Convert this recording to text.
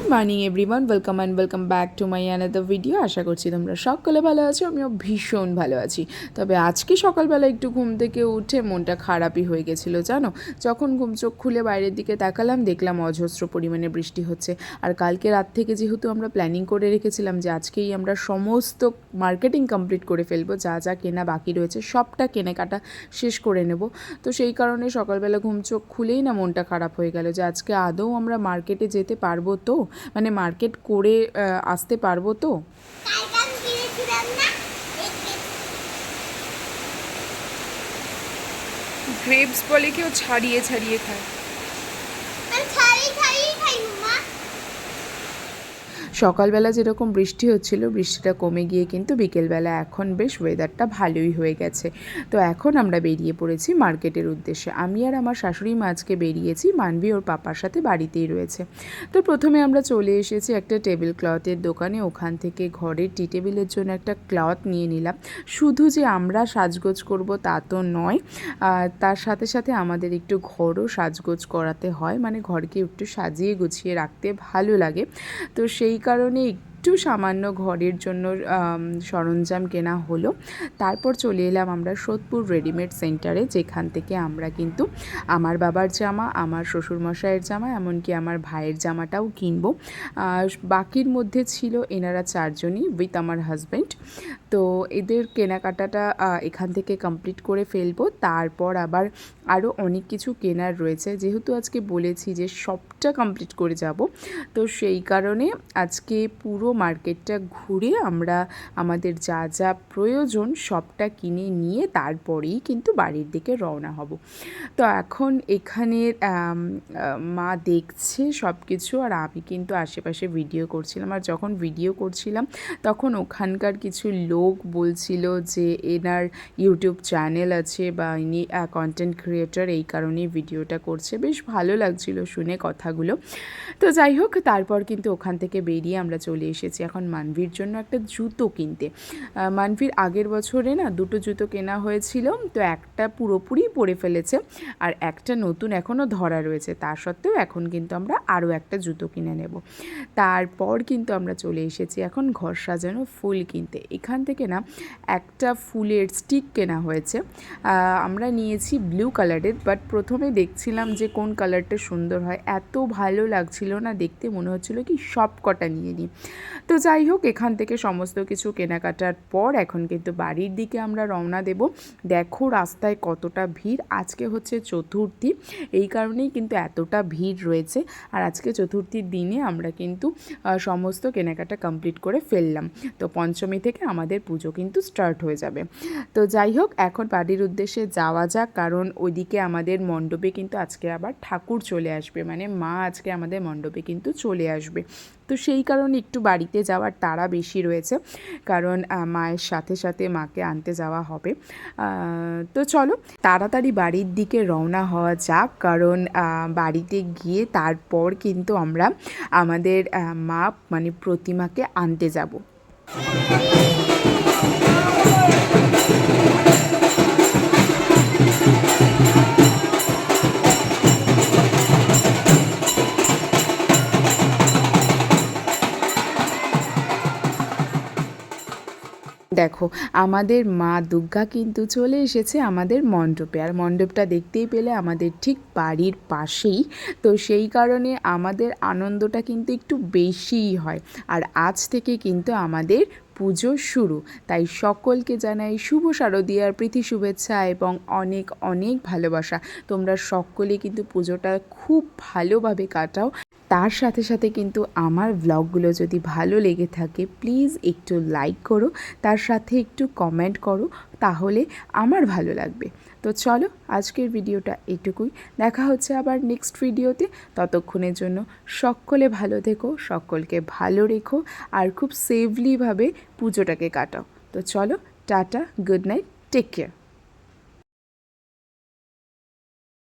Good morning everyone, welcome back to my another video. আশা করছি তোমরা সকলে ভালো আছো, আমিও ভীষণ ভালো আছি। তবে আজকে সকালবেলা একটু ঘুম থেকে উঠে মনটা খারাপই হয়ে গেছিলো জানো। যখন ঘুম চোখ খুলে বাইরের দিকে তাকালাম, দেখলাম অজস্র পরিমাণে বৃষ্টি হচ্ছে। আর কালকে রাত থেকে যেহেতু আমরা প্ল্যানিং করে রেখেছিলাম যে আজকেই আমরা সমস্ত মার্কেটিং কমপ্লিট করে ফেলবো, যা যা কেনা বাকি রয়েছে সবটা কেনাকাটা শেষ করে নেব। তো সেই কারণে সকালবেলা ঘুম চোখ খুলেই না মনটা খারাপ হয়ে গেল যে আজকে আদৌ আমরা মার্কেটে যেতে পারবো তো, মানে মার্কেট করে আসতে পারবো তো। গ্রেপস বলে কেউ ছাড়িয়ে ছাড়িয়ে খায়। সকালবেলা যেরকম বৃষ্টি হচ্ছিল, বৃষ্টিটা কমে গিয়ে কিন্তু বিকেলবেলা এখন বেশ ওয়েদারটা ভালোই হয়ে গেছে। তো এখন আমরা বেরিয়ে পড়েছি মার্কেটের উদ্দেশ্যে। আমি আর আমার শাশুড়ি মা আজকে বেরিয়েছি, মানবী ওর পাপার সাথে বাড়িতেই রয়েছে। তো প্রথমে আমরা চলে এসেছি একটা টেবিল ক্লথের দোকানে। ওখান থেকে ঘরের টি টেবিলের জন্য একটা ক্লথ নিয়ে নিলাম। শুধু যে আমরা সাজগোজ করব তা তো নয়, তার সাথে সাথে আমাদের একটু ঘরও সাজগোজ করাতে হয়, মানে ঘরকে একটু সাজিয়ে গুছিয়ে রাখতে ভালো লাগে। তো সেই কারণে একটু সামান্য ঘরের জন্য সরঞ্জাম কেনা হলো। তারপর চলে এলাম আমরা সোদপুর রেডিমেড সেন্টারে, যেখান থেকে আমরা কিন্তু আমার বাবার জামা, আমার শ্বশুরমশাইয়ের জামা, এমনকি আমার ভাইয়ের জামাটাও কিনবো। বাকির মধ্যে ছিল এনারা চারজনই উইথ আমার হাজব্যান্ড। তো এদের কেনাকাটাটা এখান থেকে কমপ্লিট করে ফেলবো। তারপর আবার আরও অনেক কিছু কেনার রয়েছে, যেহেতু আজকে বলেছি যে সবটা কমপ্লিট করে যাব। তো সেই কারণে আজকে পুরো মার্কেটটা ঘুরে আমরা আমাদের যা যা প্রয়োজন সবটা কিনে নিয়ে তারপরেই কিন্তু বাড়ির দিকে রওনা হব। তো এখন এখানে মা দেখছে সব কিছু, আর আমি কিন্তু আশেপাশে ভিডিও করছিলাম। আর যখন ভিডিও করছিলাম তখন ওখানকার কিছু লোক বলছিল যে এনার ইউটিউব চ্যানেল আছে বা ইনি কন্টেন্ট ক্রিয়েটর, এই কারণেই ভিডিওটা করছে। বেশ ভালো লাগছিল শুনে কথাগুলো। তো যাই হোক, তারপর কিন্তু ওখান থেকে বেরিয়ে আমরা চলে এসেছি এখন মানভীর জন্য একটা জুতো কিনতে। মানভীর আগের বছরে না দুটো জুতো কেনা হয়েছিল, তো একটা পুরোপুরি পরে ফেলেছে আর একটা নতুন এখনও ধরা রয়েছে। তা সত্ত্বেও এখন কিন্তু আমরা আরও একটা জুতো কিনে নেব। তারপর কিন্তু আমরা চলে এসেছি এখন ঘর সাজানো ফুল কিনতে। এখান থেকে না একটা ফুলের স্টিক কেনা হয়েছে। আমরা নিয়েছি ব্লু কালারের, বাট প্রথমে দেখছিলাম যে কোন কালারটা সুন্দর হয়, এত ভালো লাগছিল না দেখতে, মনে হচ্ছিল কি সব কটা নিয়ে নিই। তো যাই হোক, এখান থেকে সমস্ত কিছু কেনাকাটার পর এখন কিন্তু বাড়ির দিকে আমরা রওনা দেব। দেখো রাস্তায় কতটা ভিড়। আজকে হচ্ছে চতুর্থী, এই কারণেই কিন্তু এতটা ভিড় রয়েছে। আর আজকে চতুর্থীর দিনে আমরা কিন্তু সমস্ত কেনাকাটা কমপ্লিট করে ফেললাম। তো পঞ্চমী থেকে আমাদের পুজো কিন্তু স্টার্ট হয়ে যাবে। তো যাই হোক, এখন বাড়ির উদ্দেশ্যে যাওয়া যাক, কারণ ওইদিকে আমাদের মণ্ডপে কিন্তু আজকে আবার ঠাকুর চলে আসবে, মানে মা আজকে আমাদের মণ্ডপে কিন্তু চলে আসবে। তো সেই কারণে একটু বাড়িতে যাওয়ার তাড়া বেশি রয়েছে, কারণ মায়ের সাথে সাথে মাকে আনতে যাওয়া হবে। তো চলো তাড়াতাড়ি বাড়ির দিকে রওনা হওয়া যাক, কারণ বাড়িতে গিয়ে তারপর কিন্তু আমরা আমাদের মা মানে প্রতিমাকে আনতে যাব। দেখো আমাদের মা দুর্গা কিন্তু চলে এসেছে আমাদের মণ্ডপে, আর মণ্ডপটা দেখতেই পেলে আমাদের ঠিক বাড়ির পাশেই। তো সেই কারণে আমাদের আনন্দটা কিন্তু একটু বেশিই হয়। আর আজ থেকে কিন্তু আমাদের পুজো শুরু, তাই সকলকে জানাই শুভ শারদীয়ার প্রীতি শুভেচ্ছা এবং অনেক অনেক ভালোবাসা। তোমরা সকলে কিন্তু পুজোটা খুব ভালোভাবে কাটাও। তার সাথে সাথে কিন্তু আমার ব্লগগুলো যদি ভালো লেগে থাকে প্লিজ একটু লাইক করো, তার সাথে একটু কমেন্ট করো, তাহলে আমার ভালো লাগবে। তো চলো আজকের ভিডিওটা এটুকুই, দেখা হচ্ছে আবার নেক্সট ভিডিওতে। ততক্ষণের জন্য সকলে ভালো থেকো, সকলকে ভালো রেখো, আর খুব সেফলিভাবে পুজোটাকে কাটাও। তো চলো, টাটা, গুড নাইট, টেক কেয়ার।